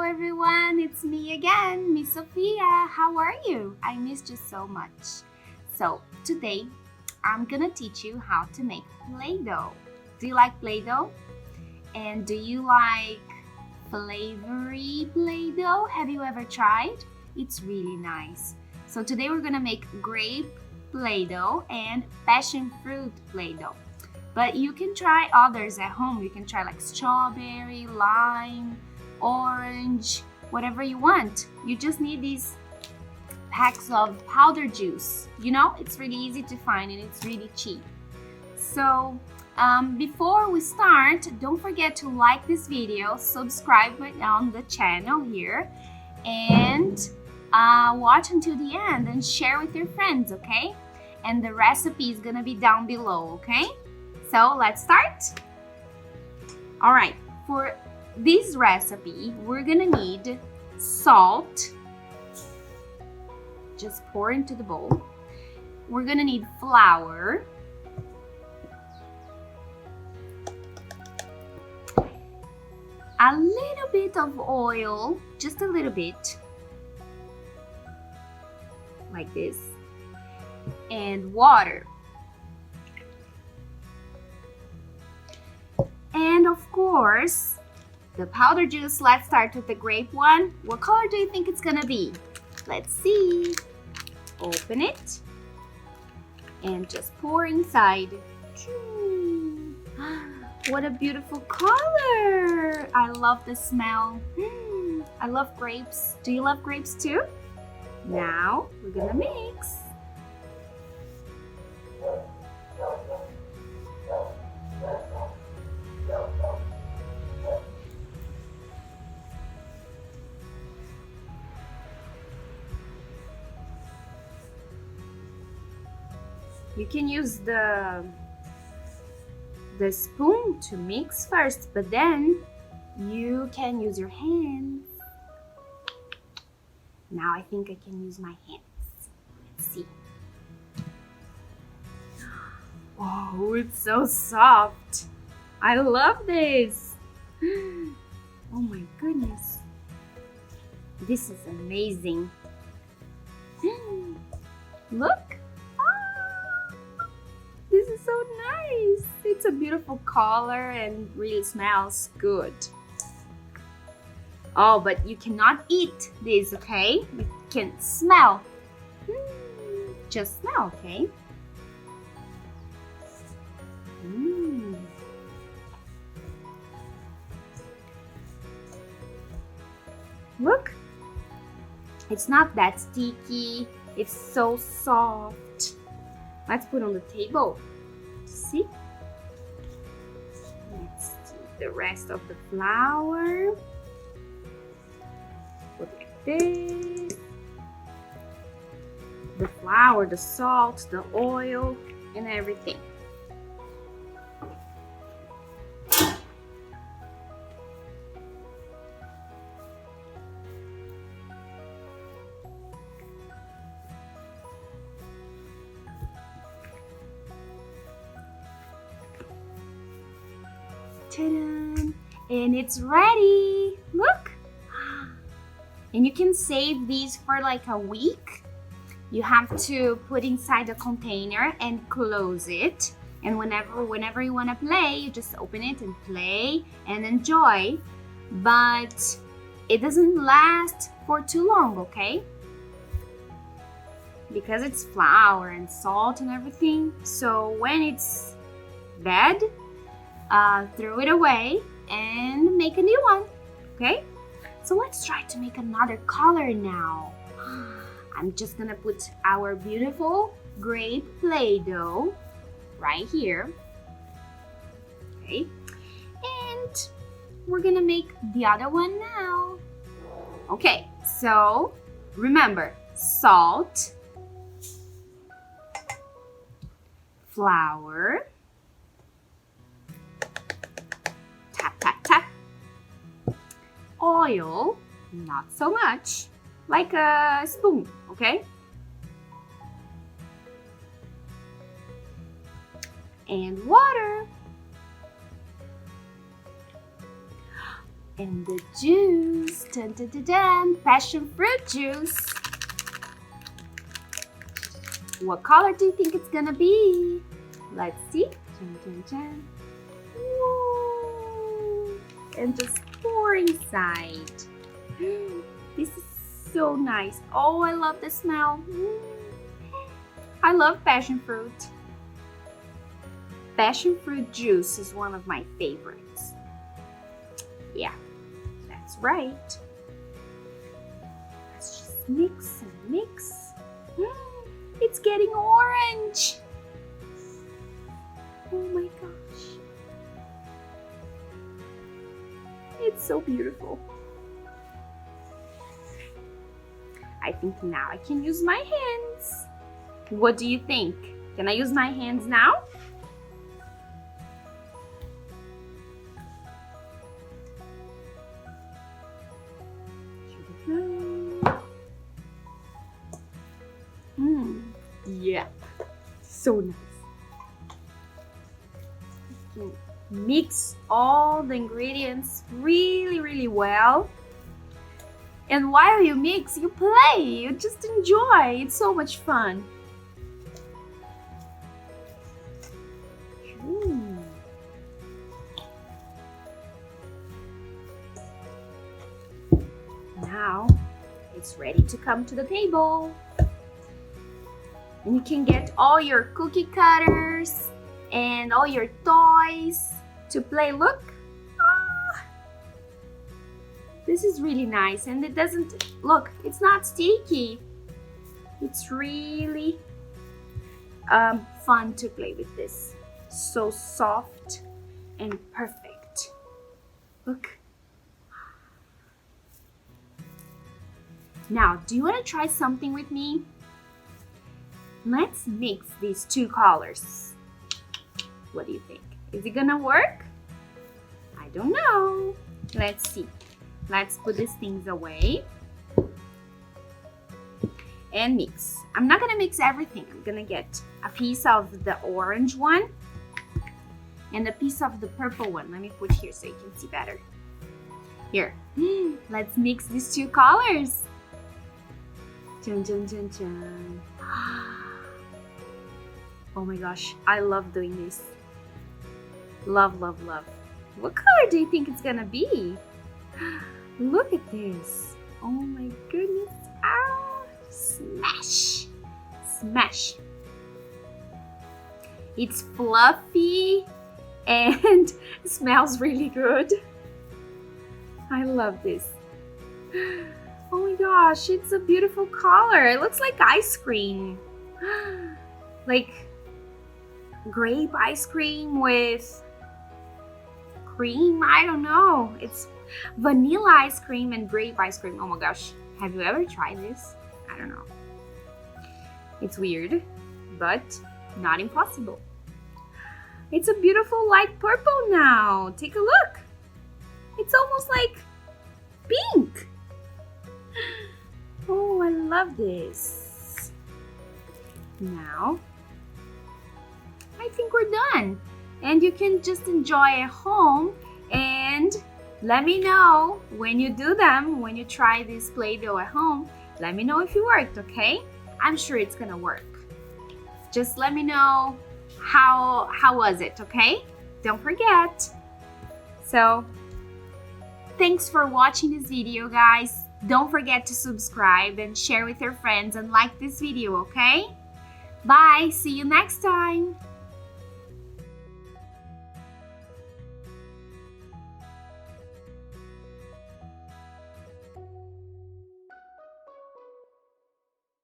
everyone, it's me again, Miss Sophia. How are you? I missed you so much. So today I'm gonna teach you how to make Play-Doh. Do you like Play-Doh? And do you like flavory Play-Doh? Have you ever tried? It's really nice. So today we're gonna make grape Play-Doh and passion fruit Play-Doh. But you can try others at home. You can try like strawberry, lime, orange, whatever you want. You just need these packs of powder juice. You know, it's really easy to find and it's really cheap. So before we start, don't forget to like this video, subscribe on the channel here, and watch until the end and share with your friends, okay? And the recipe is gonna be down below, okay? So let's start. All right, for this recipe, we're gonna need salt. Just pour into the bowl. We're gonna need flour. A little bit of oil, just a little bit, like this, and water. And of course, the powder juice. Let's start with the grape one. What color do you think it's gonna be? Let's see. Open it and just pour inside. What a beautiful color! I love the smell. I love grapes. Do you love grapes too? Now we're gonna mix. You can use the spoon to mix first, but then you can use your hands. Now I think I can use my hands. Let's see. Oh, it's so soft. I love this. Oh my goodness. This is amazing. Look. This is so nice. It's a beautiful color and really smells good. Oh, but you cannot eat this, okay? You can smell. Just smell, okay? Look, it's not that sticky. It's so soft. Let's put on the table. See? Let's do the rest of the flour. Put like this. The flour, the salt, the oil, and everything. Ta-da! And it's ready. Look. And you can save these for like a week. You have to put inside a container and close it. And whenever you want to play, you just open it and play and enjoy. But it doesn't last for too long, okay? Because it's flour and salt and everything. So when it's bad, throw it away and make a new one, okay? So let's try to make another color now. I'm just gonna put our beautiful grape Play-Doh right here, okay? And we're gonna make the other one now. Okay, so remember, salt, flour, oil, not so much, like a spoon, okay? And water. And the juice, dun, dun, dun, dun. Passion fruit juice. What color do you think it's gonna be? Let's see. Dun, dun, dun. Woo. And just pour inside. This is so nice. Oh, I love the smell. I love passion fruit. Passion fruit juice is one of my favorites. Yeah, that's right. Let's just mix and mix. It's getting orange. Oh my gosh. It's so beautiful. I think now I can use my hands. What do you think? Can I use my hands now? Yeah, so nice. You can mix all the ingredients really well. And while you mix, you play, you just enjoy. It's so much fun. Now it's ready to come to the table. And you can get all your cookie cutters and all your toys to play. Look. This is really nice, and it doesn't, look, it's not sticky. It's really fun to play with this. So soft and perfect. Look. Now, do you want to try something with me? Let's mix these two colors. What do you think? Is it gonna work? I don't know. Let's see. Let's put these things away and mix. I'm not gonna mix everything. I'm gonna get a piece of the orange one and a piece of the purple one. Let me put here so you can see better. Here, let's mix these two colors. Dun, dun, dun, dun. Oh my gosh, I love doing this. Love, love, love. What color do you think it's gonna be? Look at this. Oh my goodness. Ah, smash. Smash. It's fluffy and smells really good. I love this. Oh my gosh, it's a beautiful color. It looks like ice cream. Like grape ice cream with cream. I don't know. It's vanilla ice cream and grape ice cream. Oh my gosh. Have you ever tried this? I don't know. It's weird, but not impossible. It's a beautiful light purple now. Take a look. It's almost like pink. Oh, I love this. Now, I think we're done. And you can just enjoy at home, and let me know when you do them, when you try this Play-Doh at home. Let me know if it worked, okay? I'm sure it's gonna work. Just let me know how was it, okay? Don't forget. So, thanks for watching this video, guys. Don't forget to subscribe and share with your friends and like this video, okay? Bye, see you next time.